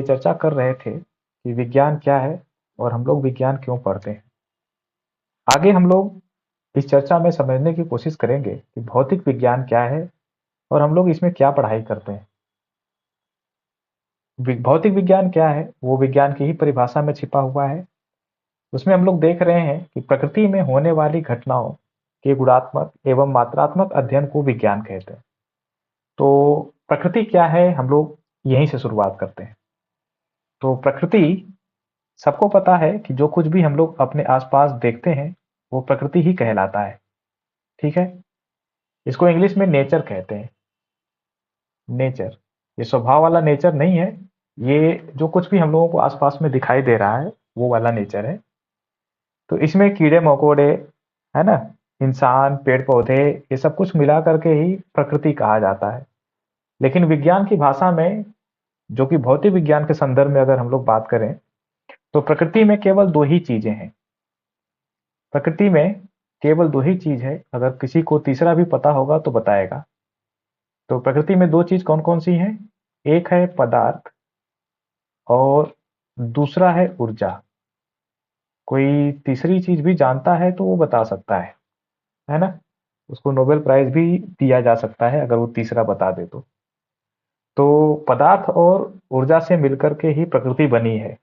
चर्चा कर रहे थे कि विज्ञान क्या है और हम लोग विज्ञान क्यों पढ़ते हैं। आगे हम लोग इस चर्चा में समझने की कोशिश करेंगे कि भौतिक विज्ञान क्या है और हम लोग इसमें क्या पढ़ाई करते हैं। भौतिक विज्ञान क्या है, वो विज्ञान की ही परिभाषा में छिपा हुआ है। उसमें हम लोग देख रहे हैं कि प्रकृति में होने वाली घटनाओं के गुणात्मक एवं मात्रात्मक अध्ययन को विज्ञान कहते हैं। तो प्रकृति क्या है, हम लोग यहीं से शुरुआत करते हैं। तो प्रकृति, सबको पता है कि जो कुछ भी हम लोग अपने आसपास देखते हैं वो प्रकृति ही कहलाता है। ठीक है, इसको इंग्लिश में नेचर कहते हैं। नेचर, ये स्वभाव वाला नेचर नहीं है। ये जो कुछ भी हम लोगों को आसपास में दिखाई दे रहा है वो वाला नेचर है। तो इसमें कीड़े मकोड़े, है ना, इंसान, पेड़ पौधे, ये सब कुछ मिला करके ही प्रकृति कहा जाता है। लेकिन विज्ञान की भाषा में, जो कि भौतिक विज्ञान के संदर्भ में अगर हम लोग बात करें, तो प्रकृति में केवल दो ही चीजें हैं। प्रकृति में केवल दो ही चीज है। अगर किसी को तीसरा भी पता होगा तो बताएगा। तो प्रकृति में दो चीज कौन कौन सी हैं? एक है पदार्थ और दूसरा है ऊर्जा। कोई तीसरी चीज भी जानता है तो वो बता सकता है ना? उसको नोबेल प्राइज भी दिया जा सकता है अगर वो तीसरा बता दे तो पदार्थ और ऊर्जा से मिलकर के ही प्रकृति बनी है।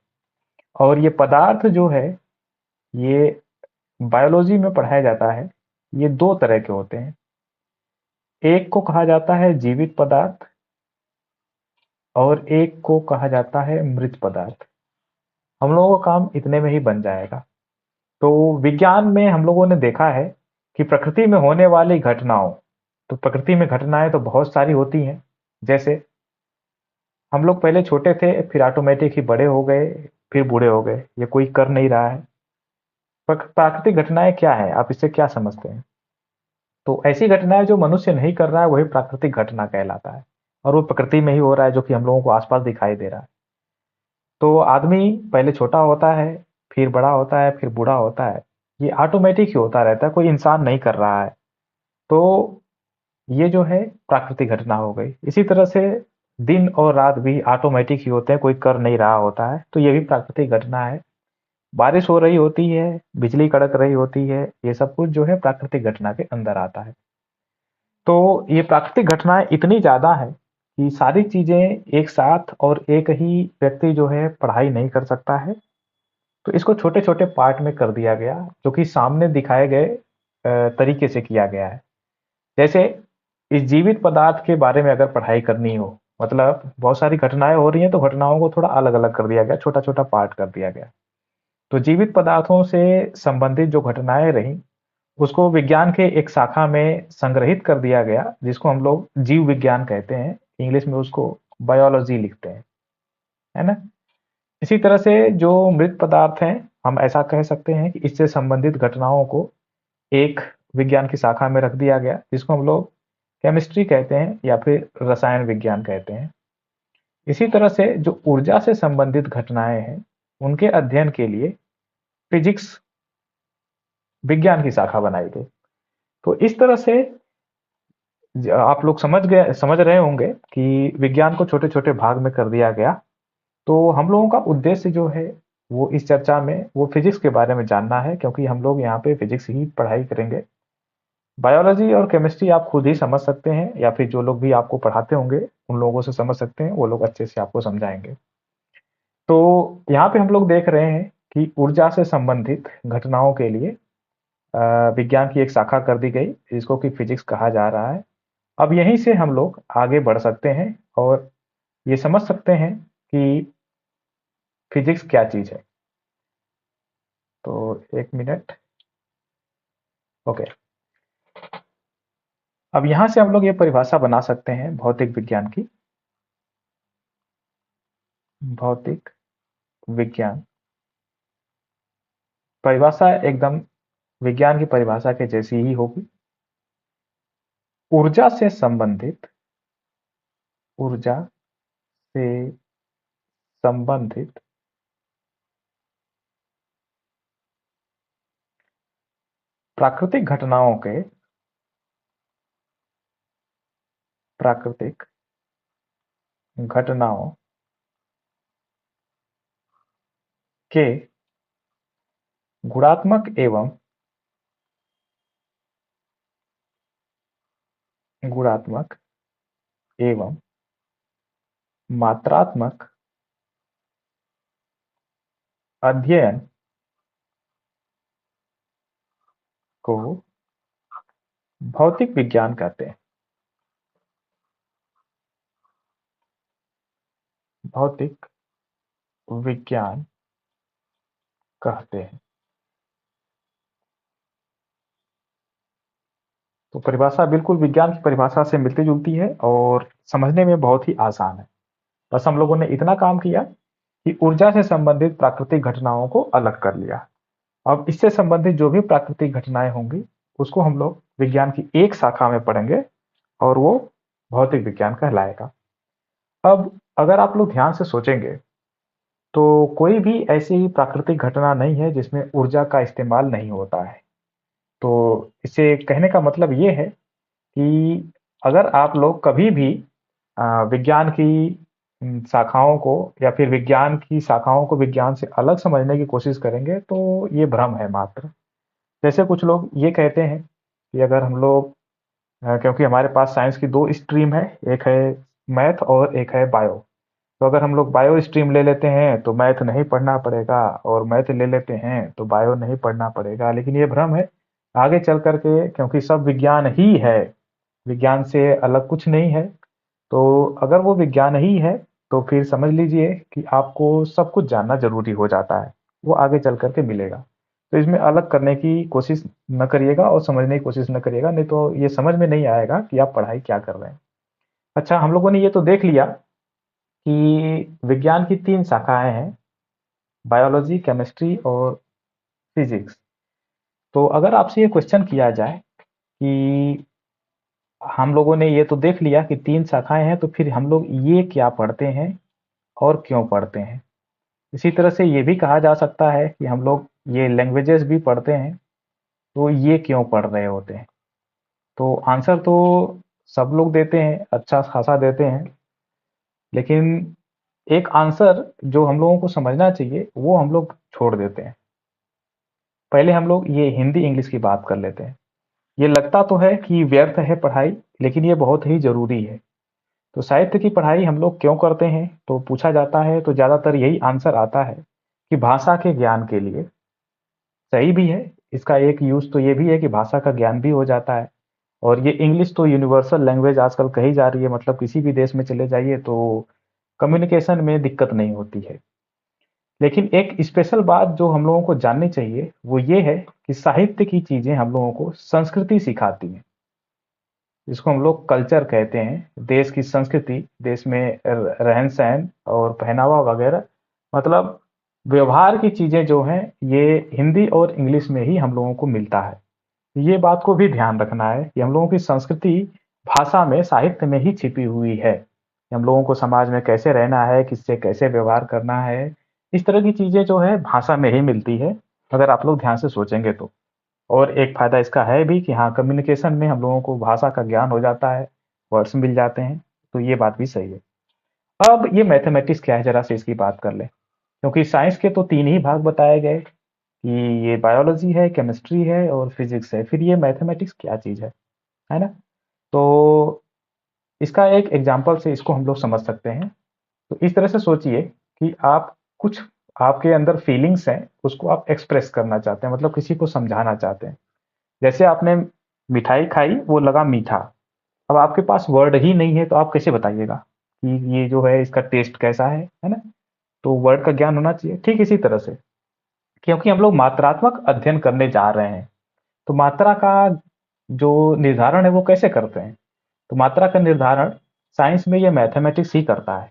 और ये पदार्थ जो है, ये बायोलॉजी में पढ़ाया जाता है। ये दो तरह के होते हैं। एक को कहा जाता है जीवित पदार्थ और एक को कहा जाता है मृत पदार्थ। हम लोगों का काम इतने में ही बन जाएगा। तो विज्ञान में हम लोगों ने देखा है कि प्रकृति में होने वाली घटनाओं, तो प्रकृति में घटनाएं तो बहुत सारी होती हैं। जैसे हम लोग पहले छोटे थे, फिर ऑटोमेटिक ही बड़े हो गए, फिर बूढ़े हो गए, ये कोई कर नहीं रहा है। प्राकृतिक घटनाएं क्या है, आप इससे क्या समझते हैं? तो ऐसी घटनाएं जो मनुष्य नहीं कर रहा है वही प्राकृतिक घटना कहलाता है। और वो प्रकृति में ही हो रहा है, जो कि हम लोगों को आसपास दिखाई दे रहा है। तो आदमी पहले छोटा होता है, फिर बड़ा होता है, फिर बूढ़ा होता है। ये ऑटोमेटिक ही होता रहता है, कोई इंसान नहीं कर रहा है। तो ये जो है प्राकृतिक घटना हो गई। इसी तरह से दिन और रात भी ऑटोमेटिक ही होते हैं, कोई कर नहीं रहा होता है, तो ये भी प्राकृतिक घटना है। बारिश हो रही होती है, बिजली कड़क रही होती है, ये सब कुछ जो है प्राकृतिक घटना के अंदर आता है। तो ये प्राकृतिक घटनाएं इतनी ज्यादा है कि सारी चीजें एक साथ और एक ही व्यक्ति जो है पढ़ाई नहीं कर सकता है। तो इसको छोटे छोटे पार्ट में कर दिया गया, जो कि सामने दिखाए गए तरीके से किया गया है। जैसे इस जीवित पदार्थ के बारे में अगर पढ़ाई करनी हो, मतलब बहुत सारी घटनाएं हो रही हैं, तो घटनाओं को थोड़ा अलग अलग कर दिया गया, छोटा छोटा पार्ट कर दिया गया। तो जीवित पदार्थों से संबंधित जो घटनाएं रहीं, उसको विज्ञान के एक शाखा में संग्रहित कर दिया गया, जिसको हम लोग जीव विज्ञान कहते हैं। इंग्लिश में उसको बायोलॉजी लिखते हैं, है ना? इसी तरह से जो मृत पदार्थ हैं, हम ऐसा कह सकते हैं कि इससे संबंधित घटनाओं को एक विज्ञान की शाखा में रख दिया गया, जिसको हम लोग केमिस्ट्री कहते हैं या फिर रसायन विज्ञान कहते हैं। इसी तरह से जो ऊर्जा से संबंधित घटनाएं हैं, उनके अध्ययन के लिए फिजिक्स विज्ञान की शाखा बनाई गई। तो इस तरह से आप लोग समझ रहे होंगे कि विज्ञान को छोटे छोटे भाग में कर दिया गया। तो हम लोगों का उद्देश्य जो है वो इस चर्चा में वो फिजिक्स के बारे में जानना है, क्योंकि हम लोग यहाँ पे फिजिक्स ही पढ़ाई करेंगे। बायोलॉजी और केमिस्ट्री आप खुद ही समझ सकते हैं, या फिर जो लोग भी आपको पढ़ाते होंगे उन लोगों से समझ सकते हैं, वो लोग अच्छे से आपको समझाएंगे। तो यहाँ पे हम लोग देख रहे हैं कि ऊर्जा से संबंधित घटनाओं के लिए विज्ञान की एक शाखा कर दी गई, जिसको कि फिजिक्स कहा जा रहा है। अब यहीं से हम लोग आगे बढ़ सकते हैं और ये समझ सकते हैं कि फिजिक्स क्या चीज है। तो एक मिनट। ओके, अब यहां से हम लोग ये परिभाषा बना सकते हैं भौतिक विज्ञान की। भौतिक विज्ञान परिभाषा एकदम विज्ञान की परिभाषा के जैसी ही होगी। ऊर्जा से संबंधित, ऊर्जा से संबंधित प्राकृतिक घटनाओं के, प्राकृतिक घटनाओं के गुणात्मक एवं मात्रात्मक अध्ययन को भौतिक विज्ञान कहते हैं। भौतिक विज्ञान कहते हैं। तो परिभाषा बिल्कुल विज्ञान की परिभाषा से मिलती जुलती है और समझने में बहुत ही आसान है। बस हम लोगों ने इतना काम किया कि ऊर्जा से संबंधित प्राकृतिक घटनाओं को अलग कर लिया। अब इससे संबंधित जो भी प्राकृतिक घटनाएं होंगी उसको हम लोग विज्ञान की एक शाखा में पढ़ेंगे और वो भौतिक विज्ञान कहलाएगा। अब अगर आप लोग ध्यान से सोचेंगे तो कोई भी ऐसी प्राकृतिक घटना नहीं है जिसमें ऊर्जा का इस्तेमाल नहीं होता है। तो इसे कहने का मतलब ये है कि अगर आप लोग कभी भी विज्ञान की शाखाओं को या फिर विज्ञान की शाखाओं को विज्ञान से अलग समझने की कोशिश करेंगे तो ये भ्रम है मात्र। जैसे कुछ लोग ये कहते हैं कि अगर हम लोग क्योंकि हमारे पास साइंस की दो स्ट्रीम है, एक है मैथ और एक है बायो। तो अगर हम लोग बायो स्ट्रीम ले लेते हैं तो मैथ नहीं पढ़ना पड़ेगा और मैथ ले लेते हैं तो बायो नहीं पढ़ना पड़ेगा, लेकिन ये भ्रम है। आगे चल करके क्योंकि सब विज्ञान ही है, विज्ञान से अलग कुछ नहीं है, तो अगर वो विज्ञान ही है तो फिर समझ लीजिए कि आपको सब कुछ जानना जरूरी हो जाता है। वो आगे चल करके मिलेगा। तो इसमें अलग करने की कोशिश न करिएगा और समझने की कोशिश न करिएगा, नहीं तो ये समझ में नहीं आएगा कि आप पढ़ाई क्या कर रहे हैं। अच्छा, हम लोगों ने ये तो देख लिया कि विज्ञान की तीन शाखाएं हैं, बायोलॉजी, केमिस्ट्री और फिजिक्स। तो अगर आपसे ये क्वेश्चन किया जाए कि हम लोगों ने ये तो देख लिया कि तीन शाखाएं हैं, तो फिर हम लोग ये क्या पढ़ते हैं और क्यों पढ़ते हैं। इसी तरह से ये भी कहा जा सकता है कि हम लोग ये लैंग्वेजेस भी पढ़ते हैं, तो ये क्यों पढ़ रहे होते हैं। तो आंसर तो सब लोग देते हैं, अच्छा खासा देते हैं, लेकिन एक आंसर जो हम लोगों को समझना चाहिए वो हम लोग छोड़ देते हैं। पहले हम लोग ये हिंदी इंग्लिश की बात कर लेते हैं। ये लगता तो है कि व्यर्थ है पढ़ाई, लेकिन ये बहुत ही जरूरी है। तो साहित्य की पढ़ाई हम लोग क्यों करते हैं, तो पूछा जाता है तो ज्यादातर यही आंसर आता है कि भाषा के ज्ञान के लिए। सही भी है, इसका एक यूज तो ये भी है कि भाषा का ज्ञान भी हो जाता है। और ये इंग्लिश तो यूनिवर्सल लैंग्वेज आजकल कही जा रही है, मतलब किसी भी देश में चले जाइए तो कम्युनिकेशन में दिक्कत नहीं होती है। लेकिन एक स्पेशल बात जो हम लोगों को जाननी चाहिए वो ये है कि साहित्य की चीजें हम लोगों को संस्कृति सिखाती हैं। जिसको हम लोग कल्चर कहते हैं, देश की संस्कृति, देश में रहन सहन और पहनावा वगैरह, मतलब व्यवहार की चीजें जो हैं ये हिंदी और इंग्लिश में ही हम लोगों को मिलता है। ये बात को भी ध्यान रखना है कि हम लोगों की संस्कृति भाषा में, साहित्य में ही छिपी हुई है। हम लोगों को समाज में कैसे रहना है, किससे कैसे व्यवहार करना है, इस तरह की चीजें जो है भाषा में ही मिलती है, अगर आप लोग ध्यान से सोचेंगे तो। और एक फायदा इसका है भी कि हाँ, कम्युनिकेशन में हम लोगों को भाषा का ज्ञान हो जाता है, वर्ड्स मिल जाते हैं, तो ये बात भी सही है। अब ये मैथमेटिक्स क्या है, जरा से इसकी बात कर ले। क्योंकि साइंस के तो तीन ही भाग बताए गए कि ये बायोलॉजी है, केमिस्ट्री है और फिजिक्स है, फिर ये मैथमेटिक्स क्या चीज है ना। तो इसका एक एग्जाम्पल से इसको हम लोग समझ सकते हैं। तो इस तरह से सोचिए कि आप कुछ, आपके अंदर फीलिंग्स हैं, उसको आप एक्सप्रेस करना चाहते हैं, मतलब किसी को समझाना चाहते हैं। जैसे आपने मिठाई खाई, वो लगा मीठा। अब आपके पास वर्ड ही नहीं है तो आप कैसे बताइएगा कि ये जो है इसका टेस्ट कैसा है ना। तो वर्ड का ज्ञान होना चाहिए। ठीक इसी तरह से, क्योंकि हम लोग मात्रात्मक अध्ययन करने जा रहे हैं, तो मात्रा का जो निर्धारण है वो कैसे करते हैं। तो मात्रा का निर्धारण साइंस में ये मैथमेटिक्स ही करता है।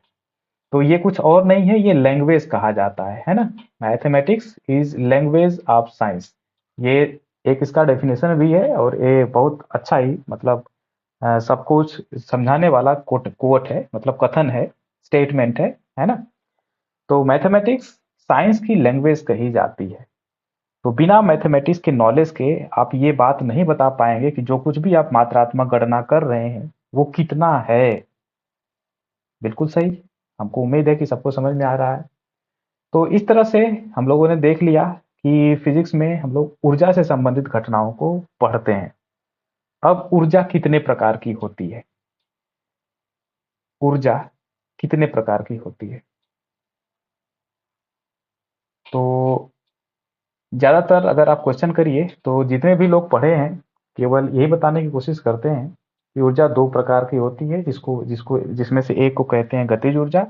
तो ये कुछ और नहीं है, ये लैंग्वेज कहा जाता है ना। Mathematics is language of science. ये एक इसका डेफिनेशन भी है और ये बहुत अच्छा ही, मतलब सब कुछ समझाने वाला कोट कोट है, मतलब कथन है, स्टेटमेंट है ना। तो मैथमेटिक्स साइंस की लैंग्वेज कही जाती है। तो बिना मैथमेटिक्स के नॉलेज के आप ये बात नहीं बता पाएंगे कि जो कुछ भी आप मात्रात्मक गणना कर रहे हैं वो कितना है। बिल्कुल सही। हमको उम्मीद है कि सबको समझ में आ रहा है। तो इस तरह से हम लोगों ने देख लिया कि फिजिक्स में हम लोग ऊर्जा से संबंधित घटनाओं को पढ़ते हैं। अब ऊर्जा कितने प्रकार की होती है? ऊर्जा कितने प्रकार की होती है? तो ज्यादातर अगर आप क्वेश्चन करिए तो जितने भी लोग पढ़े हैं केवल यही बताने की कोशिश करते हैं कि ऊर्जा दो प्रकार की होती है, जिसको जिसको जिसमें से एक को कहते हैं गतिज ऊर्जा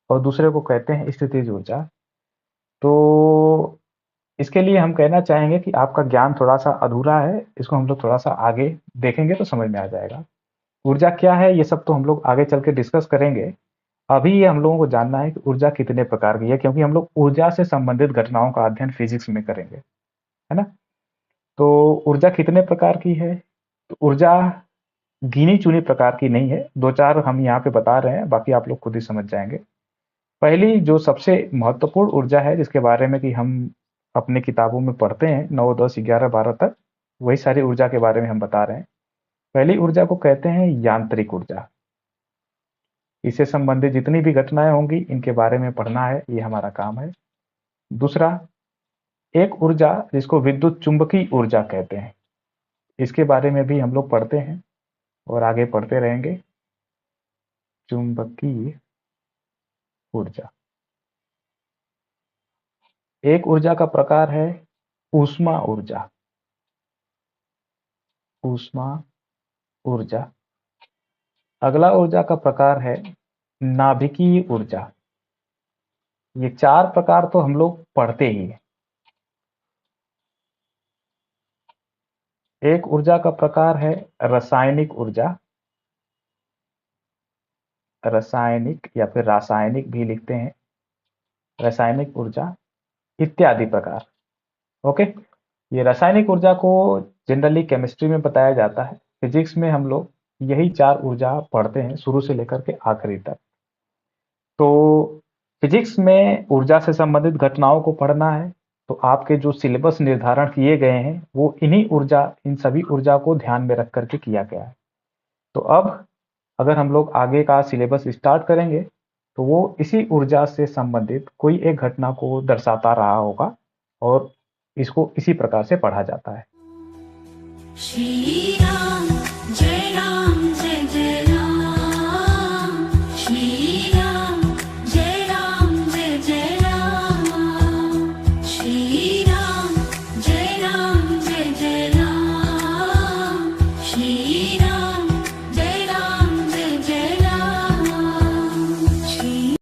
और दूसरे को कहते हैं स्थितिज ऊर्जा। तो इसके लिए हम कहना चाहेंगे कि आपका ज्ञान थोड़ा सा अधूरा है, इसको हम लोग थोड़ा सा आगे देखेंगे तो समझ में आ जाएगा। ऊर्जा क्या है ये सब तो हम लोग आगे चल के डिस्कस करेंगे। अभी ये हम लोगों को जानना है कि ऊर्जा कितने प्रकार की है, क्योंकि हम लोग ऊर्जा से संबंधित घटनाओं का अध्ययन फिजिक्स में करेंगे, है ना। तो ऊर्जा कितने प्रकार की है? तो ऊर्जा गिनी चुनी प्रकार की नहीं है, दो चार हम यहाँ पे बता रहे हैं, बाकी आप लोग खुद ही समझ जाएंगे। पहली जो सबसे महत्वपूर्ण ऊर्जा है जिसके बारे में कि हम अपने किताबों में पढ़ते हैं 9, 10, 11, 12 तक, वही सारी ऊर्जा के बारे में हम बता रहे हैं। पहली ऊर्जा को कहते हैं यांत्रिक ऊर्जा। इससे संबंधित जितनी भी घटनाएं होंगी इनके बारे में पढ़ना है, ये हमारा काम है। दूसरा, एक ऊर्जा जिसको विद्युत चुंबकीय ऊर्जा कहते हैं, इसके बारे में भी हम लोग पढ़ते हैं और आगे पढ़ते रहेंगे। चुंबकीय ऊर्जा। एक ऊर्जा का प्रकार है ऊष्मा ऊर्जा। ऊष्मा ऊर्जा। अगला ऊर्जा का प्रकार है नाभिकीय ऊर्जा। ये चार प्रकार तो हम लोग पढ़ते ही हैं। एक ऊर्जा का प्रकार है रासायनिक ऊर्जा। रासायनिक या फिर रासायनिक भी लिखते हैं, रासायनिक ऊर्जा इत्यादि प्रकार। ओके, ये रासायनिक ऊर्जा को जनरली केमिस्ट्री में बताया जाता है। फिजिक्स में हम लोग यही चार ऊर्जा पढ़ते हैं शुरू से लेकर के आखिरी तक। तो फिजिक्स में ऊर्जा से संबंधित घटनाओं को पढ़ना है तो आपके जो सिलेबस निर्धारण किए गए हैं वो इन्हीं ऊर्जा, इन सभी ऊर्जा को ध्यान में रख करके किया गया है। तो अब अगर हम लोग आगे का सिलेबस स्टार्ट करेंगे तो वो इसी ऊर्जा से संबंधित कोई एक घटना को दर्शाता रहा होगा और इसको इसी प्रकार से पढ़ा जाता है। श्री राम।